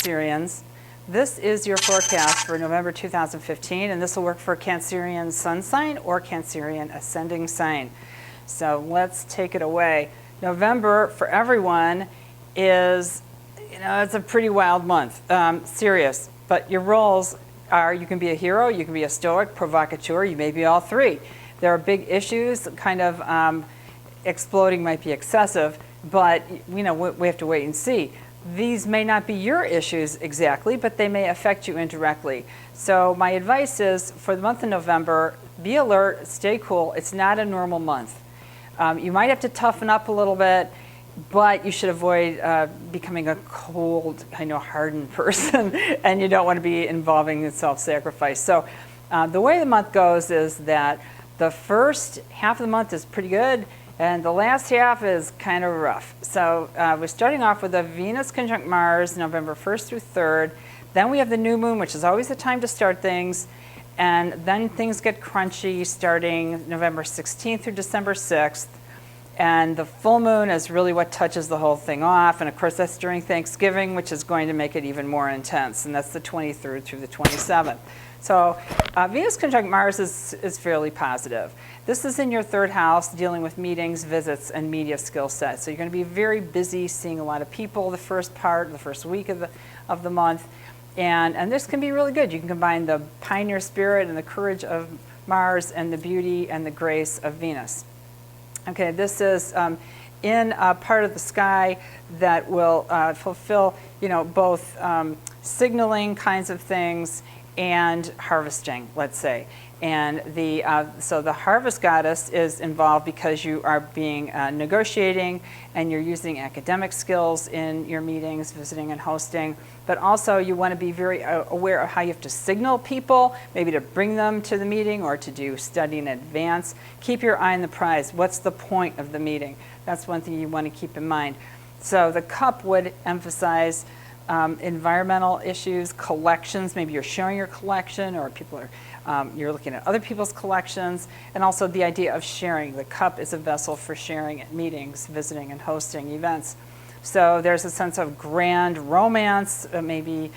Cancerians, this is your forecast for November 2015, and this will work for Cancerian sun sign or Cancerian ascending sign. So let's take it away. November for everyone is, it's a pretty wild month, serious. But your roles are, you can be a hero, you can be a stoic, provocateur, you may be all three. There are big issues, kind of exploding might be excessive, but we have to wait and see. These may not be your issues exactly, but they may affect you indirectly. So my advice is, for the month of November, be alert, stay cool. It's not a normal month. You might have to toughen up a little bit, but you should avoid becoming a cold, hardened person, and you don't want to be involving in self-sacrifice. So the way the month goes is that the first half of the month is pretty good, and the last half is kind of rough. So we're starting off with a Venus conjunct Mars, November 1st through 3rd. Then we have the new moon, which is always the time to start things. And then things get crunchy starting November 16th through December 6th. And the full moon is really what touches the whole thing off. And of course, that's during Thanksgiving, which is going to make it even more intense. And that's the 23rd through the 27th. So Venus conjunct Mars is fairly positive. This is in your third house, dealing with meetings, visits, and media skill sets. So you're going to be very busy, seeing a lot of people the first week of the month. And this can be really good. You can combine the pioneer spirit and the courage of Mars and the beauty and the grace of Venus. Okay, this is in a part of the sky that will fulfill, both signaling kinds of things and harvesting, let's say. And so the harvest goddess is involved because you are being negotiating, and you're using academic skills in your meetings, visiting and hosting. But also you want to be very aware of how you have to signal people, maybe to bring them to the meeting or to do study in advance. Keep your eye on the prize. What's the point of the meeting? That's one thing you want to keep in mind. So the cup would emphasize environmental issues, collections. Maybe you're showing your collection, or people are you're looking at other people's collections, and also the idea of sharing. The cup is a vessel for sharing at meetings, visiting, and hosting events. So there's a sense of grand romance, maybe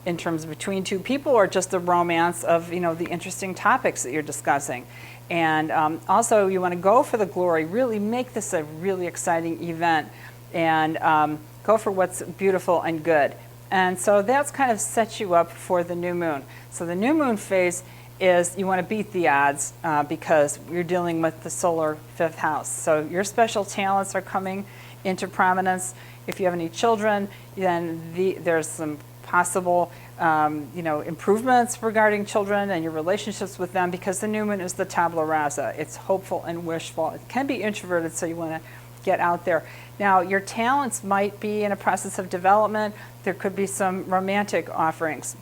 in terms of between two people, or just the romance of the interesting topics that you're discussing. And also you want to go for the glory, really make this a really exciting event, and go for what's beautiful and good. And so that's kind of sets you up for the new moon. So the new moon phase is you want to beat the odds because you're dealing with the solar fifth house. So your special talents are coming into prominence. If you have any children, then there's some possible improvements regarding children and your relationships with them, because the new moon is the tabula rasa. It's hopeful and wishful. It can be introverted, so you want to get out there. Now, your talents might be in a process of development. There could be some romantic offerings.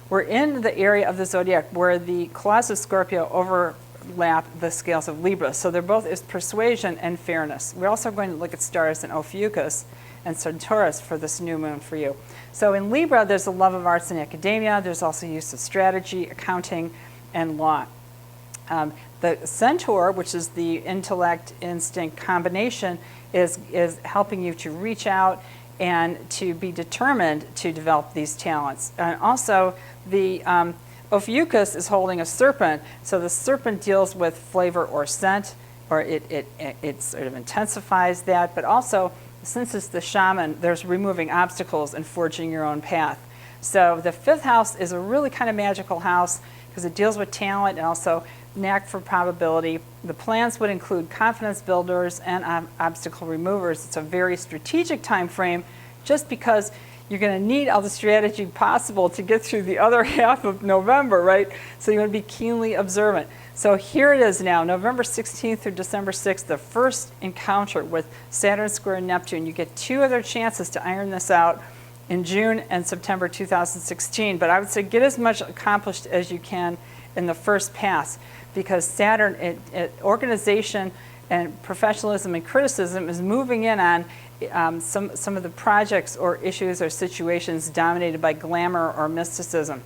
We're in the area of the zodiac where the claws of Scorpio overlap the scales of Libra. So they're both is persuasion and fairness. We're also going to look at stars in Ophiuchus and Centaurus for this new moon for you. So in Libra, there's a love of arts and academia. There's also use of strategy, accounting, and law. The Centaur, which is the intellect instinct combination, is helping you to reach out and to be determined to develop these talents. And also, the Ophiuchus is holding a serpent, so the serpent deals with flavor or scent, or it sort of intensifies that. But also, since it's the shaman, there's removing obstacles and forging your own path. So the fifth house is a really kind of magical house because it deals with talent and also knack for probability. The plans would include confidence builders and obstacle removers. It's a very strategic time frame just because you're going to need all the strategy possible to get through the other half of November, right? So you want to be keenly observant. So here it is now, November 16th through December 6th, the first encounter with Saturn square Neptune. You get two other chances to iron this out in June and September 2016. But I would say get as much accomplished as you can in the first pass, because Saturn, organization and professionalism and criticism is moving in on some of the projects or issues or situations dominated by glamour or mysticism.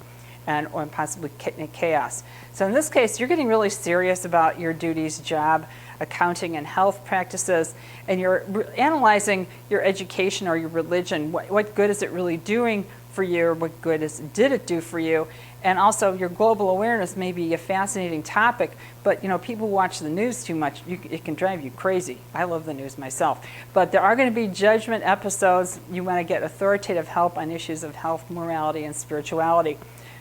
or possibly chaos. So in this case, you're getting really serious about your duties, job, accounting, and health practices, and you're analyzing your education or your religion. What good is it really doing for you? What good did it do for you? And also your global awareness may be a fascinating topic, but people watch the news too much. It can drive you crazy. I love the news myself. But there are going to be judgment episodes. You want to get authoritative help on issues of health, morality, and spirituality.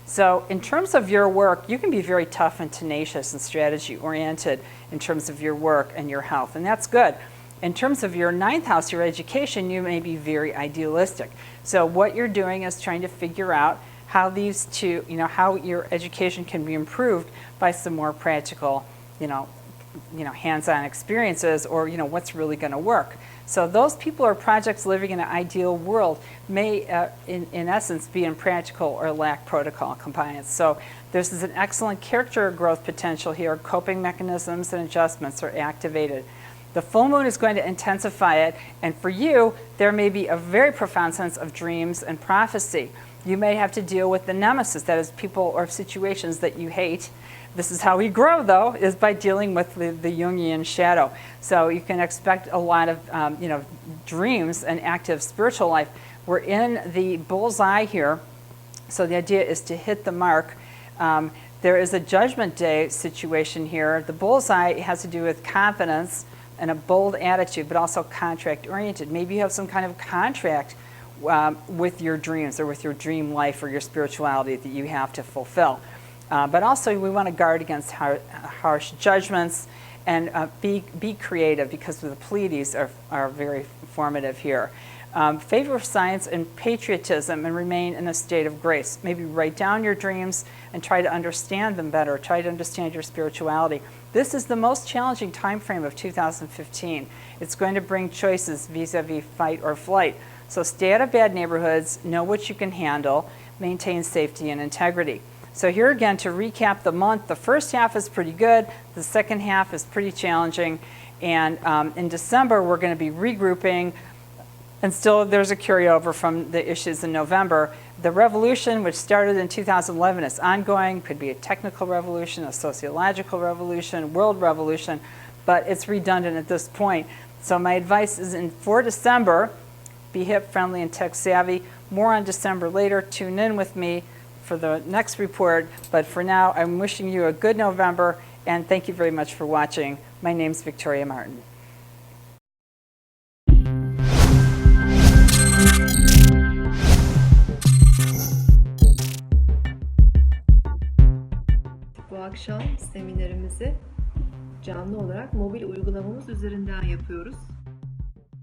So in terms of your work, you can be very tough and tenacious and strategy-oriented in terms of your work and your health, and that's good. In terms of your ninth house, your education, you may be very idealistic. So what you're doing is trying to figure out how these two, how your education can be improved by some more practical, hands-on experiences, or what's really going to work. So those people or projects living in an ideal world may, in essence, be impractical or lack protocol compliance. So this is an excellent character growth potential here. Coping mechanisms and adjustments are activated. The full moon is going to intensify it, and for you, there may be a very profound sense of dreams and prophecy. You may have to deal with the nemesis, that is, people or situations that you hate. This is how we grow, though, is by dealing with the Jungian shadow. So you can expect a lot of dreams and active spiritual life. We're in the bullseye here, so the idea is to hit the mark. There is a judgment day situation here. The bullseye has to do with confidence and a bold attitude, but also contract-oriented. Maybe you have some kind of contract with your dreams or with your dream life or your spirituality that you have to fulfill. But also we want to guard against harsh judgments and be creative, because the Pleiades are very formative here. Favor science and patriotism and remain in a state of grace. Maybe write down your dreams and try to understand them better. Try to understand your spirituality. This is the most challenging time frame of 2015. It's going to bring choices vis-a-vis fight or flight. So stay out of bad neighborhoods, know what you can handle, maintain safety and integrity. So here again, to recap the month, the first half is pretty good, the second half is pretty challenging, and in December we're going to be regrouping, and still there's a carryover from the issues in November. The revolution, which started in 2011, is ongoing. Could be a technical revolution, a sociological revolution, world revolution, but it's redundant at this point. So my advice is for December, be hip, friendly, and tech savvy. More on December later. Tune in with me for the next report. But for now, I'm wishing you a good November, and thank you very much for watching. My name's Victoria Martin. Bu akşam seminerimizi canlı olarak mobil uygulamamız üzerinden yapıyoruz.